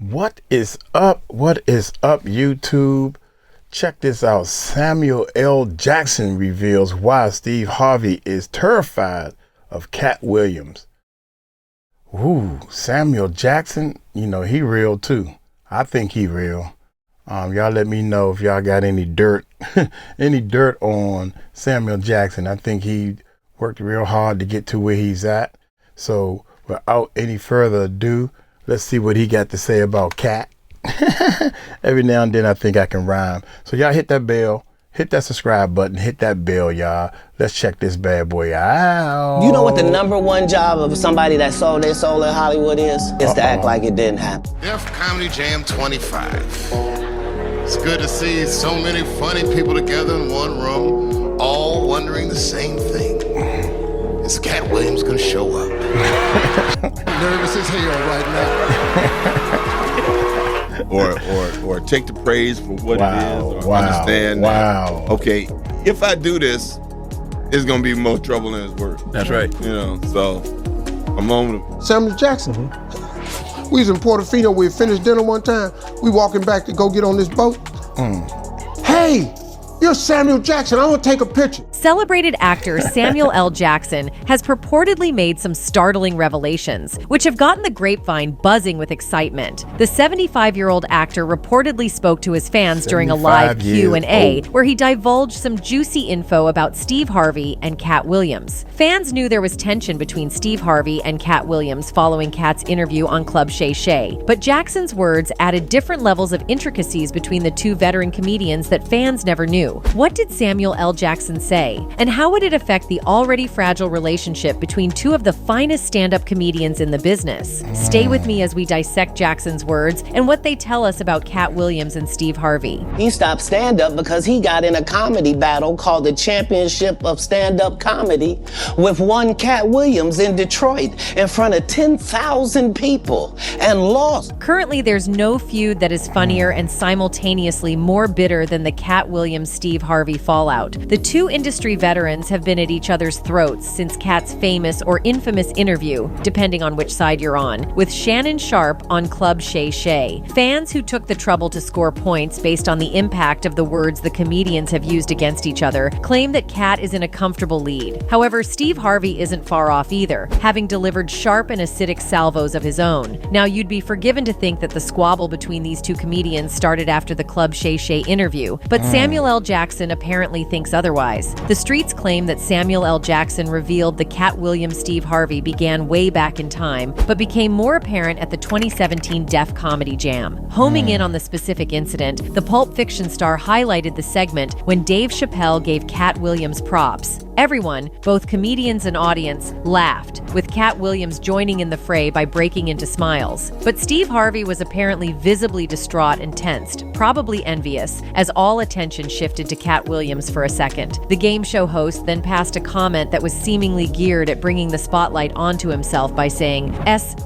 What is up? What is up, YouTube? Check this out. Samuel L. Jackson reveals why Steve Harvey is terrified of Katt Williams. Ooh, Samuel Jackson, you know, he real too. I think he real. Y'all let me know if y'all got any dirt, any dirt on Samuel Jackson. I think he worked real hard to get to where he's at. So without any further ado, let's see what he got to say about Katt. Every now and then I think I can rhyme. So y'all hit that bell, hit that subscribe button, hit that bell, y'all. Let's check this bad boy out. You know what the #1 job of somebody that sold their soul in Hollywood is? Is to act like it didn't happen. Def Comedy Jam 25. It's good to see so many funny people together in one room, all wondering the same thing. Is Katt Williams gonna show up? Nervous as hell right now. or take the praise for what it is, or understand that, okay, if I do this, it's gonna be more trouble than it's worth. That's right. You know, so I'm on with it. Samuel Jackson. We was in Portofino. We had finished dinner one time. We walking back to go get on this boat. Hey, you're Samuel Jackson. I want to take a picture. Celebrated actor Samuel L. Jackson has purportedly made some startling revelations, which have gotten the grapevine buzzing with excitement. The 75-year-old actor reportedly spoke to his fans during a live Q&A, where he divulged some juicy info about Steve Harvey and Katt Williams. Fans knew there was tension between Steve Harvey and Katt Williams following Katt's interview on 𝗗𝗢𝗡𝗞𝗦, but Jackson's words added different levels of intricacies between the two veteran comedians that fans never knew. What did Samuel L. Jackson say? And how would it affect the already fragile relationship between two of the finest stand-up comedians in the business? Stay with me as we dissect Jackson's words and what they tell us about Katt Williams and Steve Harvey. He stopped stand-up because he got in a comedy battle called the Championship of Stand-Up Comedy with one Katt Williams in Detroit in front of 10,000 people and lost. Currently, there's no feud that is funnier and simultaneously more bitter than the Katt Williams-Steve Harvey fallout. The two industry veterans have been at each other's throats since Katt's famous or infamous interview, depending on which side you're on, with Shannon Sharpe on 𝗗𝗢𝗡𝗞𝗦. Fans who took the trouble to score points based on the impact of the words the comedians have used against each other claim that Katt is in a comfortable lead. However, Steve Harvey isn't far off either, having delivered sharp and acidic salvos of his own. Now, you'd be forgiven to think that the squabble between these two comedians started after the 𝗗𝗢𝗡𝗡𝗡 interview, but Samuel L. Jackson apparently thinks otherwise. The streets claim that Samuel L. Jackson revealed the Katt Williams-Steve Harvey began way back in time, but became more apparent at the 2017 Def Comedy Jam. Homing in on the specific incident, the Pulp Fiction star highlighted the segment when Dave Chappelle gave Katt Williams props. Everyone, both comedians and audience, laughed, with Katt Williams joining in the fray by breaking into smiles. But Steve Harvey was apparently visibly distraught and tensed, probably envious, as all attention shifted to Katt Williams for a second. The game show host then passed a comment that was seemingly geared at bringing the spotlight onto himself by saying,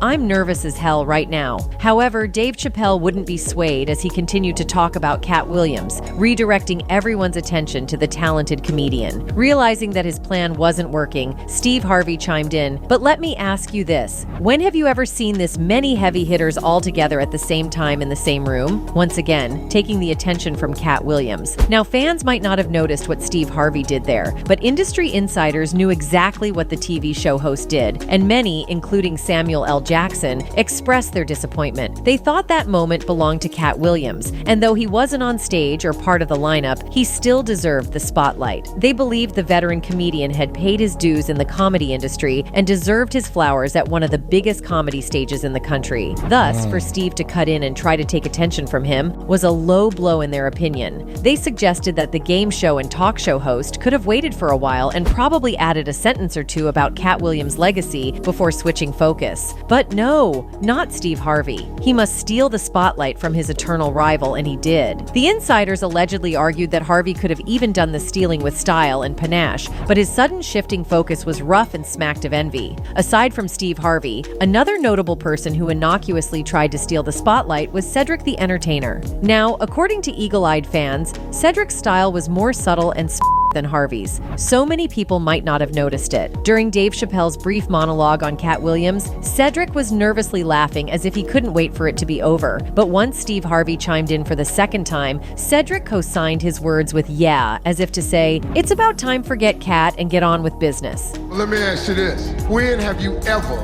I'm nervous as hell right now." However, Dave Chappelle wouldn't be swayed as he continued to talk about Katt Williams, redirecting everyone's attention to the talented comedian. Realizing that his plan wasn't working, Steve Harvey chimed in, "But let me ask you this. When have you ever seen this many heavy hitters all together at the same time in the same room?" Once again, taking the attention from Katt Williams. Now, fans might not have noticed what Steve Harvey did there, but industry insiders knew exactly what the TV show host did, and many, including Samuel L. Jackson, expressed their disappointment. They thought that moment belonged to Katt Williams, and though he wasn't on stage or part of the lineup, he still deserved the spotlight. They believed the veteran comedian had paid his dues in the comedy industry and deserved his flowers at one of the biggest comedy stages in the country. Thus, for Steve to cut in and try to take attention from him was a low blow in their opinion. They suggested that the game show and talk show host could have waited for a while and probably added a sentence or two about Katt Williams' legacy before switching focus. But no, not Steve Harvey. He must steal the spotlight from his eternal rival, and he did. The insiders allegedly argued that Harvey could have even done the stealing with style and panache, but his sudden shifting focus was rough and smacked of envy. Aside from Steve Harvey, another notable person who innocuously tried to steal the spotlight was Cedric the Entertainer. Now, according to eagle-eyed fans, Cedric's style was more subtle and than Harvey's. So many people might not have noticed it. During Dave Chappelle's brief monologue on Katt Williams, Cedric was nervously laughing as if he couldn't wait for it to be over. But once Steve Harvey chimed in for the second time, Cedric co-signed his words with "yeah," as if to say, it's about time to forget Katt and get on with business. Well, let me ask you this. When have you ever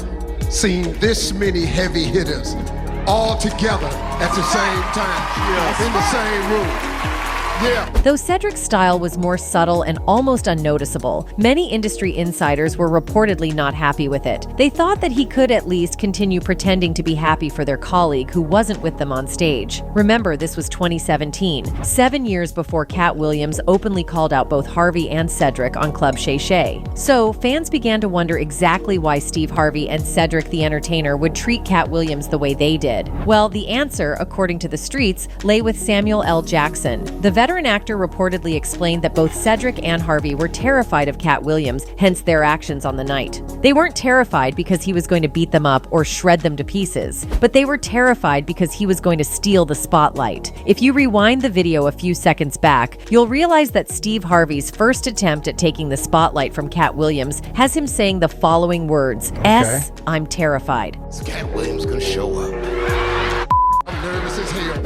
seen this many heavy hitters all together at the same time, in the same room? Yeah. Though Cedric's style was more subtle and almost unnoticeable, many industry insiders were reportedly not happy with it. They thought that he could at least continue pretending to be happy for their colleague who wasn't with them on stage. Remember, this was 2017, 7 years before Katt Williams openly called out both Harvey and Cedric on 𝗗𝗢𝗡𝗡. So, fans began to wonder exactly why Steve Harvey and Cedric the Entertainer would treat Katt Williams the way they did. Well, the answer, according to the streets, lay with Samuel L. Jackson. The veteran actor reportedly explained that both Cedric and Harvey were terrified of Katt Williams, hence their actions on the night. They weren't terrified because he was going to beat them up or shred them to pieces, but they were terrified because he was going to steal the spotlight. If you rewind the video a few seconds back, you'll realize that Steve Harvey's first attempt at taking the spotlight from Katt Williams has him saying the following words, S, I'm terrified. Is Katt Williams gonna show up?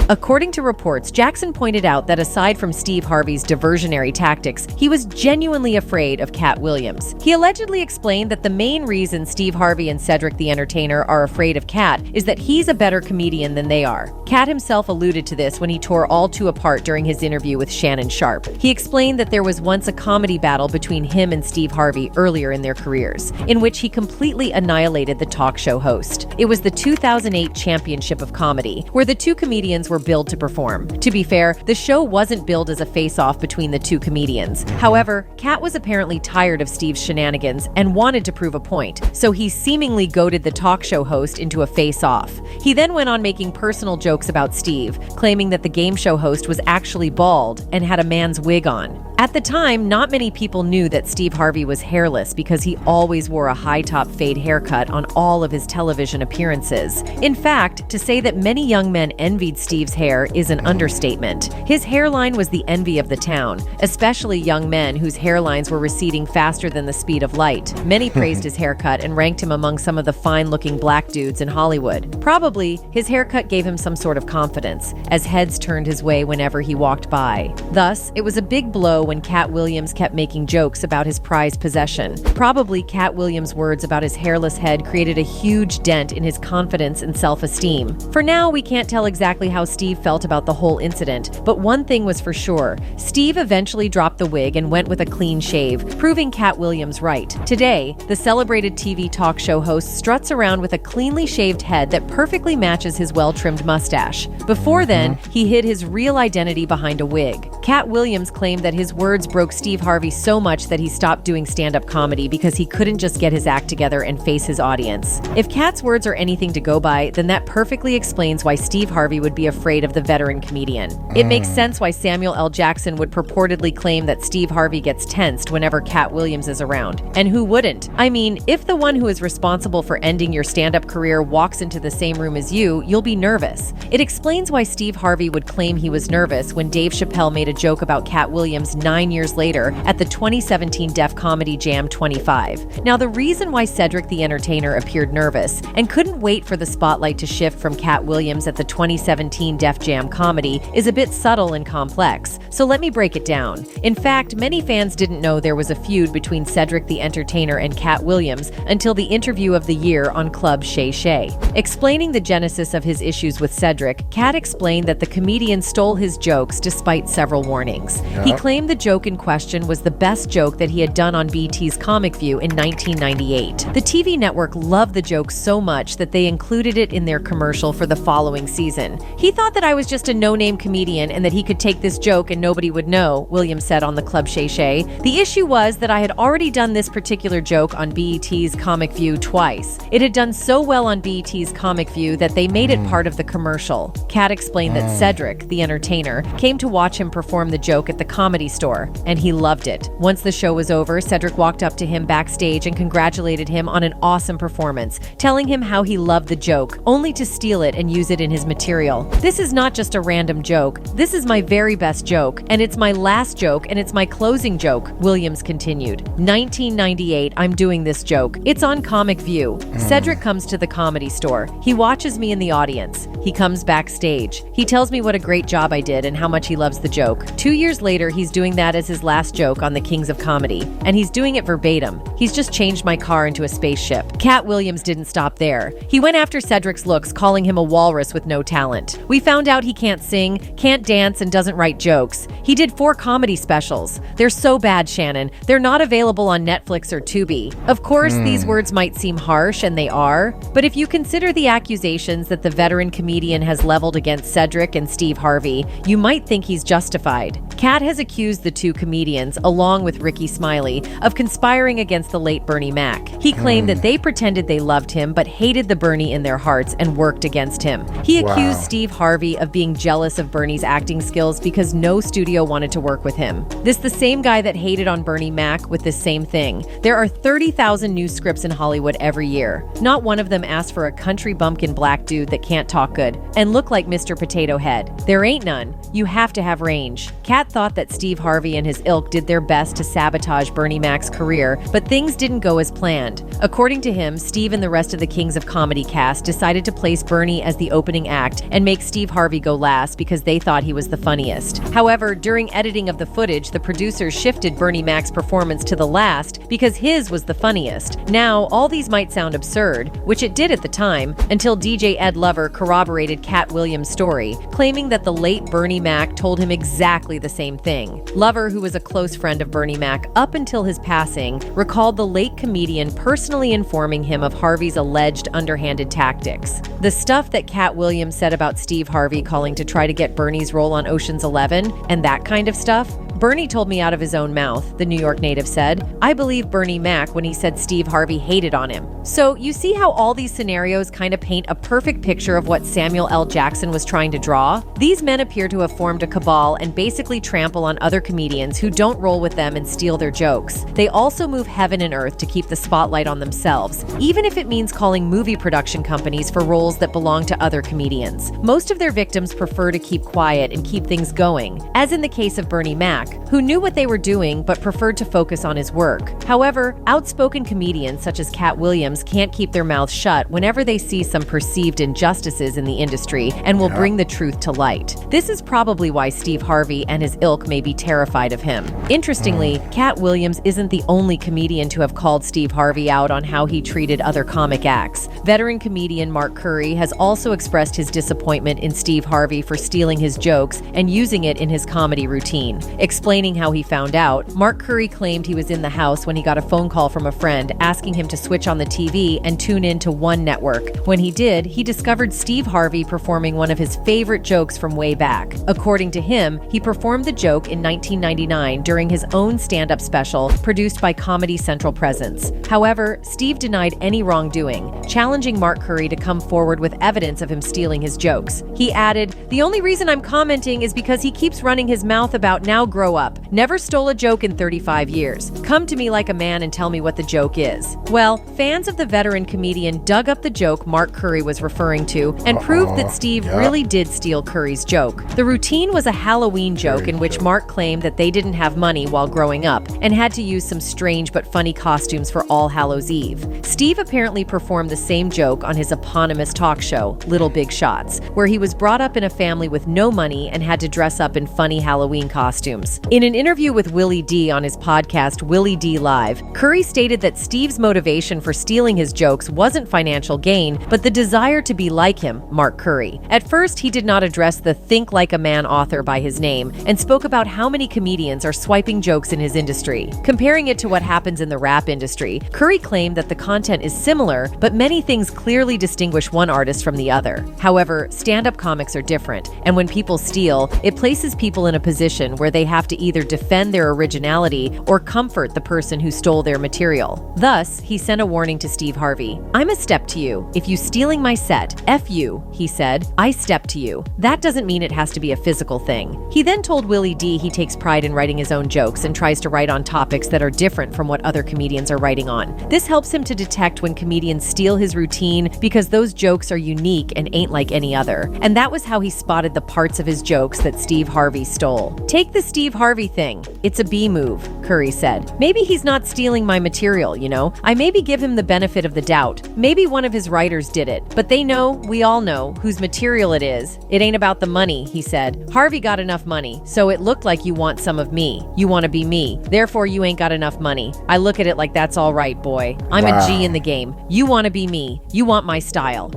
According to reports, Jackson pointed out that aside from Steve Harvey's diversionary tactics, he was genuinely afraid of Katt Williams. He allegedly explained that the main reason Steve Harvey and Cedric the Entertainer are afraid of Katt is that he's a better comedian than they are. Katt himself alluded to this when he tore All Too Apart during his interview with Shannon Sharpe. He explained that there was once a comedy battle between him and Steve Harvey earlier in their careers, in which he completely annihilated the talk show host. It was the 2008 Championship of Comedy, where the two comedians were billed to perform. To be fair, the show wasn't billed as a face-off between the two comedians. However, Katt was apparently tired of Steve's shenanigans and wanted to prove a point, so he seemingly goaded the talk show host into a face-off. He then went on making personal jokes about Steve, claiming that the game show host was actually bald and had a man's wig on. At the time, not many people knew that Steve Harvey was hairless because he always wore a high-top fade haircut on all of his television appearances. In fact, to say that many young men envied Steve's hair is an understatement. His hairline was the envy of the town, especially young men whose hairlines were receding faster than the speed of light. Many praised his haircut and ranked him among some of the fine-looking black dudes in Hollywood. Probably, his haircut gave him some sort of confidence, as heads turned his way whenever he walked by. Thus, it was a big blow when Katt Williams kept making jokes about his prized possession. Probably Katt Williams' words about his hairless head created a huge dent in his confidence and self-esteem. For now, we can't tell exactly how Steve felt about the whole incident, but one thing was for sure. Steve eventually dropped the wig and went with a clean shave, proving Katt Williams right. Today, the celebrated TV talk show host struts around with a cleanly shaved head that perfectly matches his well-trimmed mustache. Before then, he hid his real identity behind a wig. Katt Williams claimed that his words broke Steve Harvey so much that he stopped doing stand-up comedy because he couldn't just get his act together and face his audience. If Katt's words are anything to go by, then that perfectly explains why Steve Harvey would be afraid of the veteran comedian. It makes sense why Samuel L. Jackson would purportedly claim that Steve Harvey gets tensed whenever Katt Williams is around. And who wouldn't? I mean, if the one who is responsible for ending your stand-up career walks into the same room as you, you'll be nervous. It explains why Steve Harvey would claim he was nervous when Dave Chappelle made a joke about Katt Williams 9 years later at the 2017 Def Comedy Jam 25. Now, the reason why Cedric the Entertainer appeared nervous and couldn't wait for the spotlight to shift from Katt Williams at the 2017 Def Jam Comedy is a bit subtle and complex, so let me break it down. In fact, many fans didn't know there was a feud between Cedric the Entertainer and Katt Williams until the interview of the year on 𝗗𝗢𝗡𝗡. Explaining the genesis of his issues with Cedric, Katt explained that the comedian stole his jokes despite several warnings. He claimed the joke in question was the best joke that he had done on BET's Comic View in 1998. The TV network loved the joke so much that they included it in their commercial for the following season. He thought that I was just a no-name comedian and that he could take this joke and nobody would know, Williams said on the 𝗗𝗢𝗡𝗡. The issue was that I had already done this particular joke on BET's Comic View twice. It had done so well on BET's Comic View that they made it part of the commercial. Katt explained that Cedric, the Entertainer, came to watch him perform the joke at the Comedy Store store, and he loved it. Once the show was over, Cedric walked up to him backstage and congratulated him on an awesome performance, telling him how he loved the joke, only to steal it and use it in his material. "This is not just a random joke. This is my very best joke, and it's my last joke, and it's my closing joke," Williams continued. 1998, I'm doing this joke. It's on Comic View. Cedric comes to the Comedy Store. He watches me in the audience. He comes backstage. He tells me what a great job I did and how much he loves the joke. 2 years later, he's doing that as his last joke on the Kings of Comedy, and he's doing it verbatim. He's just changed my car into a spaceship. Katt Williams didn't stop there. He went after Cedric's looks, calling him a walrus with no talent. We found out he can't sing, can't dance, and doesn't write jokes. He did 4 comedy specials. They're so bad, Shannon. They're not available on Netflix or Tubi. Of course, these words might seem harsh, and they are, but if you consider the accusations that the veteran comedian has leveled against Cedric and Steve Harvey, you might think he's justified. Katt has accused the 2 comedians, along with Ricky Smiley, of conspiring against the late Bernie Mac. He claimed that they pretended they loved him but hated the Bernie in their hearts and worked against him. He accused Steve Harvey of being jealous of Bernie's acting skills because no studio wanted to work with him. This the same guy that hated on Bernie Mac with the same thing. There are 30,000 new scripts in Hollywood every year. Not one of them asked for a country bumpkin black dude that can't talk good and look like Mr. Potato Head. There ain't none. You have to have range. Katt thought that Steve Harvey and his ilk did their best to sabotage Bernie Mac's career, but things didn't go as planned. According to him, Steve and the rest of the Kings of Comedy cast decided to place Bernie as the opening act and make Steve Harvey go last because they thought he was the funniest. However, during editing of the footage, the producers shifted Bernie Mac's performance to the last because his was the funniest. Now, all these might sound absurd, which it did at the time, until DJ Ed Lover corroborated Katt Williams' story, claiming that the late Bernie Mac told him exactly the same thing. Lover, who was a close friend of Bernie Mac up until his passing, recalled the late comedian personally informing him of Harvey's alleged underhanded tactics. The stuff that Katt Williams said about Steve Harvey calling to try to get Bernie's role on Ocean's 11 and that kind of stuff, Bernie told me out of his own mouth, the New York native said. I believe Bernie Mac when he said Steve Harvey hated on him. So you see how all these scenarios kind of paint a perfect picture of what Samuel L. Jackson was trying to draw? These men appear to have formed a cabal and basically trample on other comedians who don't roll with them and steal their jokes. They also move heaven and earth to keep the spotlight on themselves, even if it means calling movie production companies for roles that belong to other comedians. Most of their victims prefer to keep quiet and keep things going, as in the case of Bernie Mac, who knew what they were doing but preferred to focus on his work. However, outspoken comedians such as Katt Williams can't keep their mouths shut whenever they see some perceived injustices in the industry and will bring the truth to light. This is probably why Steve Harvey and his ilk may be terrified of him. Interestingly, Katt Williams isn't the only comedian to have called Steve Harvey out on how he treated other comic acts. Veteran comedian Mark Curry has also expressed his disappointment in Steve Harvey for stealing his jokes and using it in his comedy routine. Explaining how he found out, Mark Curry claimed he was in the house when he got a phone call from a friend asking him to switch on the TV and tune in to one network. When he did, he discovered Steve Harvey performing one of his favorite jokes from way back. According to him, he performed the joke in 1999 during his own stand-up special produced by Comedy Central Presents. However, Steve denied any wrongdoing, challenging Mark Curry to come forward with evidence of him stealing his jokes. He added, "The only reason I'm commenting is because he keeps running his mouth about now grow up. Never stole a joke in 35 years. Come to me like a man and tell me what the joke is." Well, fans of the veteran comedian dug up the joke Mark Curry was referring to and proved that Steve really did steal Curry's joke. The routine was a Halloween joke in which Mark claimed that they didn't have money while growing up and had to use some strange but funny costumes for All Hallows Eve. Steve apparently performed the same joke on his eponymous talk show, Little Big Shots, where he was brought up in a family with no money and had to dress up in funny Halloween costumes. In an interview with Willie D on his podcast Willie D Live, Curry stated that Steve's motivation for stealing his jokes wasn't financial gain, but the desire to be like him, Mark Curry. At first, he did not address the Think Like a Man author by his name and spoke about how many comedians are swiping jokes in his industry. Comparing it to what happens in the rap industry, Curry claimed that the content is similar, but many things clearly distinguish one artist from the other. However, stand-up comics are different, and when people steal, it places people in a position where they have have to either defend their originality or comfort the person who stole their material. Thus, he sent a warning to Steve Harvey. "I'm a step to you. If you stealing my set, F you," he said. "I step to you." That doesn't mean it has to be a physical thing. He then told Willie D he takes pride in writing his own jokes and tries to write on topics that are different from what other comedians are writing on. This helps him to detect when comedians steal his routine because those jokes are unique and ain't like any other. And that was how he spotted the parts of his jokes that Steve Harvey stole. "Take the Steve Harvey thing. It's a B move," Curry said. "Maybe he's not stealing my material, you know? I maybe give him the benefit of the doubt. Maybe one of his writers did it. But they know, we all know, whose material it is. It ain't about the money," he said. "Harvey got enough money, so it looked like you want some of me. You want to be me. Therefore, you ain't got enough money. I look at it like that's all right, boy. I'm a G in the game. You want to be me. You want my style."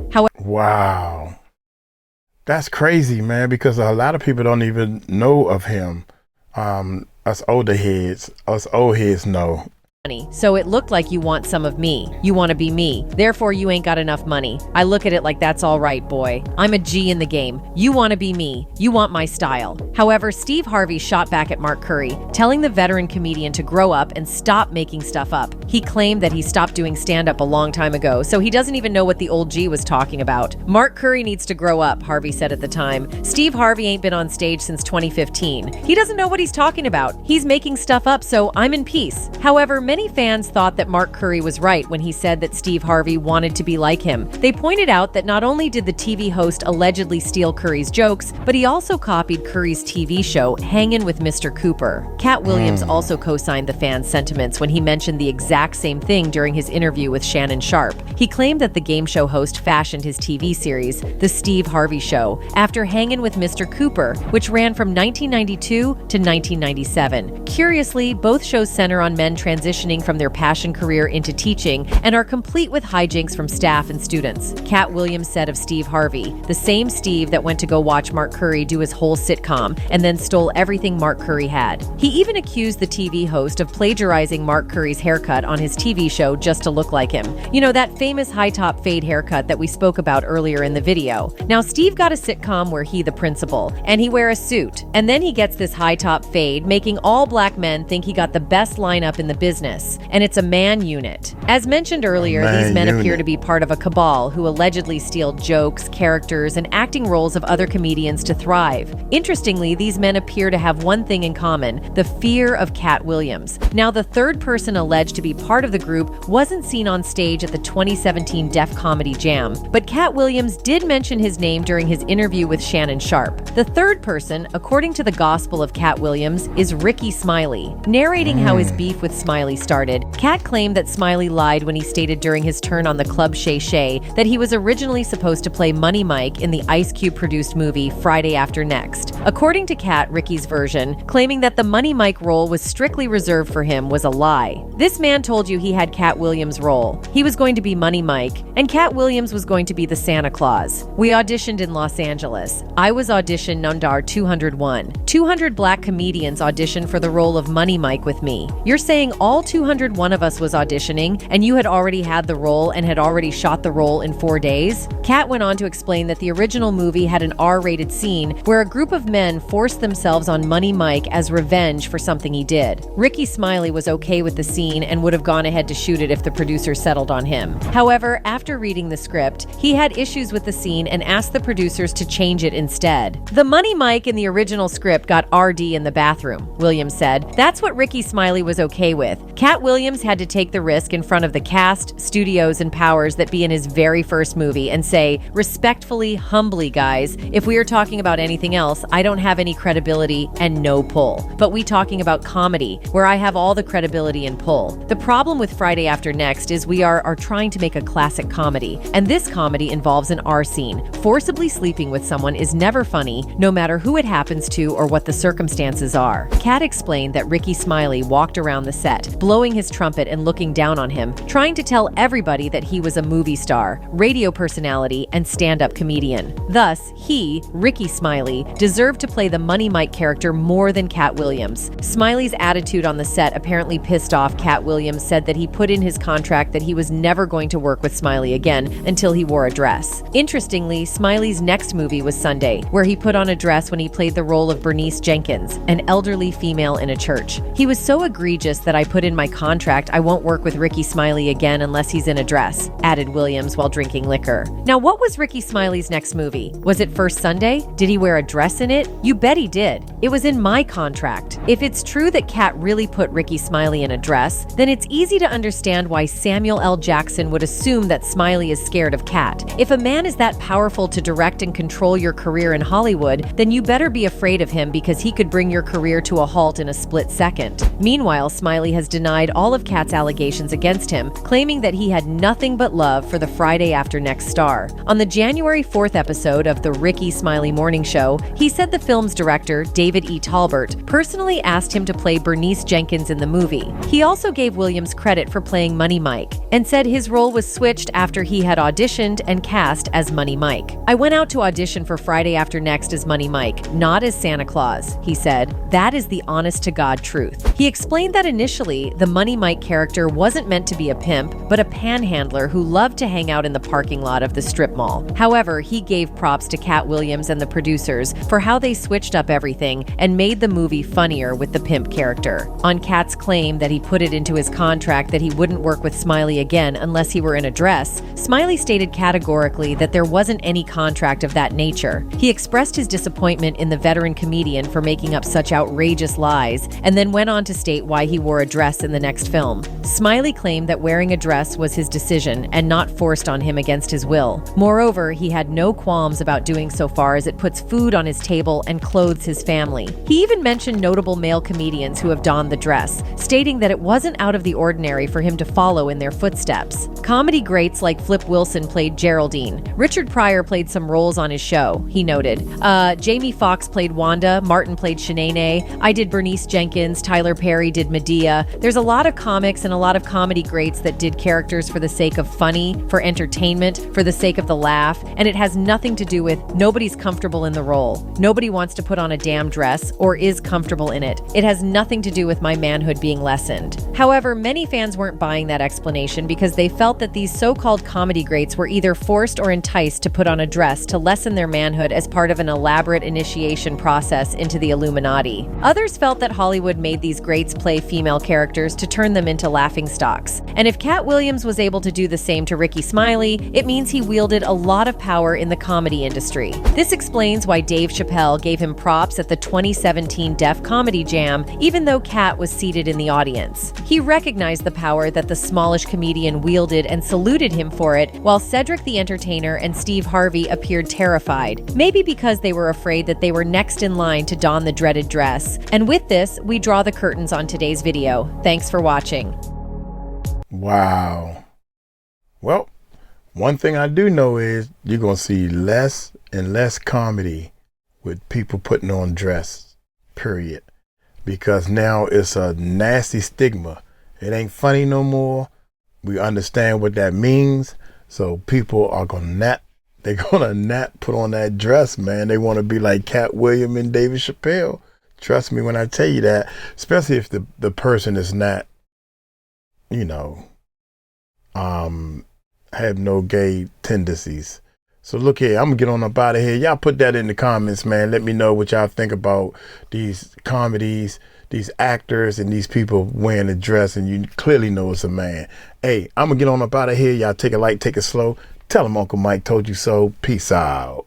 Wow. That's crazy, man, because a lot of people don't even know of him. Us old heads know. "So it looked like you want some of me. You want to be me. Therefore, you ain't got enough money. I look at it like that's all right, boy. I'm a G in the game. You want to be me. You want my style." However, Steve Harvey shot back at Mark Curry, telling the veteran comedian to grow up and stop making stuff up. He claimed that he stopped doing stand-up a long time ago, so he doesn't even know what the old G was talking about. "Mark Curry needs to grow up," Harvey said at the time. "Steve Harvey ain't been on stage since 2015. He doesn't know what he's talking about. He's making stuff up, so I'm in peace." However, many fans thought that Mark Curry was right when he said that Steve Harvey wanted to be like him. They pointed out that not only did the TV host allegedly steal Curry's jokes, but he also copied Curry's TV show, Hangin' with Mr. Cooper. Katt Williams also co-signed the fans' sentiments when he mentioned the exact same thing during his interview with Shannon Sharpe. He claimed that the game show host fashioned his TV series, The Steve Harvey Show, after Hangin' with Mr. Cooper, which ran from 1992 to 1997. Curiously, both shows center on men transitioning from their passion career into teaching and are complete with hijinks from staff and students. Katt Williams said of Steve Harvey, "The same Steve that went to go watch Mark Curry do his whole sitcom and then stole everything Mark Curry had." He even accused the TV host of plagiarizing Mark Curry's haircut on his TV show just to look like him. You know, that famous high-top fade haircut that we spoke about earlier in the video. Now, Steve got a sitcom where he the principal, and he wear a suit, and then he gets this high-top fade, making all black men think he got the best lineup in the business. And it's a man unit. As mentioned earlier, these men appear to be part of a cabal who allegedly steal jokes, characters, and acting roles of other comedians to thrive. Interestingly, these men appear to have one thing in common: the fear of Katt Williams. Now, the third person alleged to be part of the group wasn't seen on stage at the 2017 Def Comedy Jam, but Katt Williams did mention his name during his interview with Shannon Sharpe. The third person, according to the Gospel of Katt Williams, is Ricky Smiley. Narrating how his beef with Smiley started, Katt claimed that Smiley lied when he stated during his turn on the Club Shay Shay that he was originally supposed to play Money Mike in the Ice Cube-produced movie Friday After Next. According to Katt, Ricky's version, claiming that the Money Mike role was strictly reserved for him, was a lie. This man told you he had Katt Williams' role. He was going to be Money Mike, and Katt Williams was going to be the Santa Claus. We auditioned in Los Angeles. I was auditioned Nundar 201. 200 black comedians auditioned for the role of Money Mike with me. You're saying all 201 of us was auditioning, and you had already had the role and had already shot the role in 4 days? Katt went on to explain that the original movie had an R-rated scene where a group of men forced themselves on Money Mike as revenge for something he did. Ricky Smiley was okay with the scene and would have gone ahead to shoot it if the producer settled on him. However, after reading the script, he had issues with the scene and asked the producers to change it instead. The Money Mike in the original script got RD in the bathroom, Williams said. That's what Ricky Smiley was okay with. Katt Williams had to take the risk in front of the cast, studios, and powers that be in his very first movie and say, respectfully, humbly, guys, if we are talking about anything else, I don't have any credibility and no pull. But we talking about comedy, where I have all the credibility and pull. The problem with Friday After Next is we are trying to make a classic comedy, and this comedy involves an R scene. Forcibly sleeping with someone is never funny, no matter who it happens to or what the circumstances are. Katt explained that Ricky Smiley walked around the set, blowing his trumpet and looking down on him, trying to tell everybody that he was a movie star, radio personality, and stand-up comedian. Thus, he, Ricky Smiley, deserved to play the Money Mike character more than Katt Williams. Smiley's attitude on the set apparently pissed off Katt Williams, said that he put in his contract that he was never going to work with Smiley again until he wore a dress. Interestingly, Smiley's next movie was Sunday, where he put on a dress when he played the role of Bernice Jenkins, an elderly female in a church. He was so egregious that I put in my contract I won't work with Ricky Smiley again unless he's in a dress, added Williams while drinking liquor. Now, what was Ricky Smiley's next movie? Was it First Sunday? Did he wear a dress in it? You bet he did. It was in my contract. If it's true that Katt really put Ricky Smiley in a dress, then it's easy to understand why Samuel L. Jackson would assume that Smiley is scared of Katt. If a man is that powerful to direct and control your career in Hollywood, then you better be afraid of him because he could bring your career to a halt in a split second. Meanwhile, Smiley has denied all of Katt's allegations against him, claiming that he had nothing but love for the Friday After Next star. On the January 4th episode of the Ricky Smiley Morning Show, he said the film's director, David E. Talbert, personally asked him to play Bernice Jenkins in the movie. He also gave Williams credit for playing Money Mike and said his role was switched after he had auditioned and cast as Money Mike. I went out to audition for Friday After Next as Money Mike, not as Santa Claus, he said. That is the honest-to-God truth. He explained that initially, the Money Mike character wasn't meant to be a pimp, but a panhandler who loved to hang out in the parking lot of the strip mall. However, he gave props to Katt Williams and the producers for how they switched up everything and made the movie funnier with the pimp character. On Katt's claim that he put it into his contract that he wouldn't work with Smiley again unless he were in a dress, Smiley stated categorically that there wasn't any contract of that nature. He expressed his disappointment in the veteran comedian for making up such outrageous lies, and then went on to state why he wore a dress in the next film. Smiley claimed that wearing a dress was his decision and not forced on him against his will. Moreover, he had no qualms about doing so far as it puts food on his table and clothes his family. He even mentioned notable male comedians who have donned the dress, stating that it wasn't out of the ordinary for him to follow in their footsteps. Comedy greats like Flip Wilson played Geraldine. Richard Pryor played some roles on his show, he noted. Jamie Foxx played Wanda, Martin played Shanae, I did Bernice Jenkins, Tyler Perry did Medea. There's a lot of comics and a lot of comedy greats that did characters for the sake of funny, for entertainment, for the sake of the laugh, and it has nothing to do with nobody's comfortable in the role. Nobody wants to put on a damn dress or is comfortable in it. It has nothing to do with my manhood being lessened. However, many fans weren't buying that explanation because they felt that these so-called comedy greats were either forced or enticed to put on a dress to lessen their manhood as part of an elaborate initiation process into the Illuminati. Others felt that Hollywood made these greats play female characters to turn them into laughingstocks. And if Katt Williams was able to do the same to Ricky Smiley, it means he wielded a lot of power in the comedy industry. This explains why Dave Chappelle gave him props at the 2017 Def Comedy Jam, even though Katt was seated in the audience. He recognized the power that the smallish comedian wielded and saluted him for it, while Cedric the Entertainer and Steve Harvey appeared terrified, maybe because they were afraid that they were next in line to don the dreaded dress. And with this, we draw the curtains on today's video. Thanks for watching. Wow. Well, one thing I do know is you're going to see less and less comedy with people putting on dress, period. Because now it's a nasty stigma. It ain't funny no more. We understand what that means. So people are they're gonna not put on that dress, man. They want to be like Katt Williams and David Chappelle. Trust me when I tell you that, especially if the person is not, have no gay tendencies. So look here, I'm gonna get on up out of here. Y'all put that in the comments, man. Let me know what y'all think about these comedies, these actors, and these people wearing a dress, and you clearly know it's a man. Hey, I'm gonna get on up out of here. Y'all take it light, take it slow. Tell them Uncle Mike told you so. Peace out.